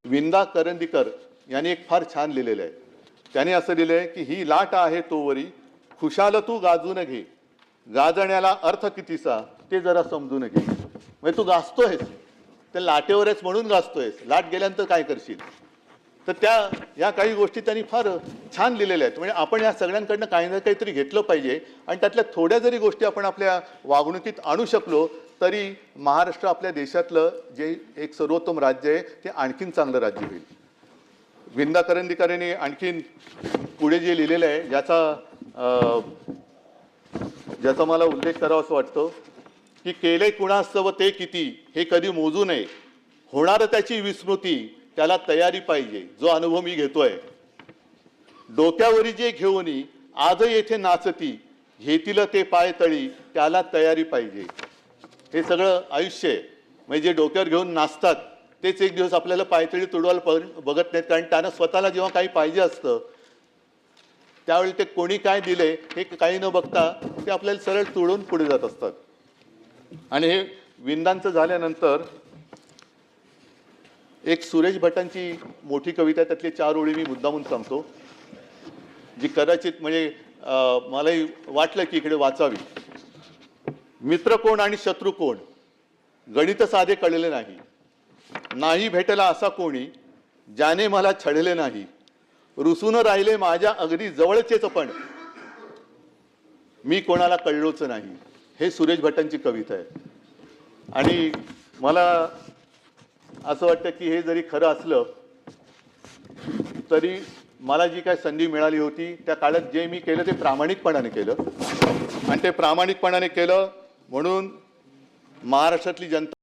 विंदा करंदीकर यांनी एक फार छान लिहिलेलं आहे. त्याने असं लिहिलं आहे की ही लाट आहे तोवरी खुशाल तू गाजून घे, गाजण्याला अर्थ कितीसा ते जरा समजून घे. म्हणजे तू गाजतोयस, त्या लाटेवर आहेस म्हणून गाजतोयस, लाट गेल्यानंतर काय करशील. तर या काही गोष्टी त्यांनी फार छान लिहिलेल्या आहेत. म्हणजे आपण या सगळ्यांकडनं काही ना काहीतरी घेतलं पाहिजे आणि त्यातल्या थोड्या जरी गोष्टी आपण आपल्या वागणुकीत आणू शकलो तरी महाराष्ट्र आपल्या देशातलं जे एक सर्वोत्तम राज्य आहे ते आणखीन चांगलं राज्य होईल. विंदा करंदीकर यांनी आणखीन पुढे जे लिहिलेलं आहे ज्याचा मला उल्लेख करावा असं वाटतं की केले कुणास्तव ते किती हे कधी मोजू नये, होणार त्याची विस्मृती त्याला तयारी पाहिजे. जो अनुभव मी घेतोय, डोक्यावरी जे घेऊनी आज येथे नाचती, घेतील ते पाय तळी त्याला तयारी पाहिजे. हे सगळं आयुष्य आहे. म्हणजे जे डोक्यावर घेऊन नाचतात तेच एक दिवस आपल्याला पायतळी तुडवायला बघत नाहीत, कारण त्यांना स्वतःला जेव्हा काही पाहिजे असतं त्यावेळी ते कोणी काय दिले हे काही न बघता ते आपल्याला सरळ तुडवून पुढे जात असतात. आणि हे विंदांचं झाल्यानंतर एक सुरेश भटांची मोठी कविता आहे, त्यातली 4 ओळी मी मुद्दामून सांगतो, जी कदाचित म्हणजे मलाही वाटलं की इकडे वाचावी. मित्र कोण आणि शत्रू कोण गणित साधे कळले नाही, नाही भेटला असा कोणी ज्याने मला छळले नाही, रुसून राहिले माझ्या अगदी जवळचेच पण मी कोणाला कळलोच नाही. हे सुरेश भटांची कविता आहे. आणि मला असं वाटतं की हे जरी खरं असलं तरी मला जी काय संधी मिळाली होती त्या काळात जे मी केलं ते प्रामाणिकपणाने केलं, आणि ते प्रामाणिकपणाने केलं म्हणून महाराष्ट्रातली जनता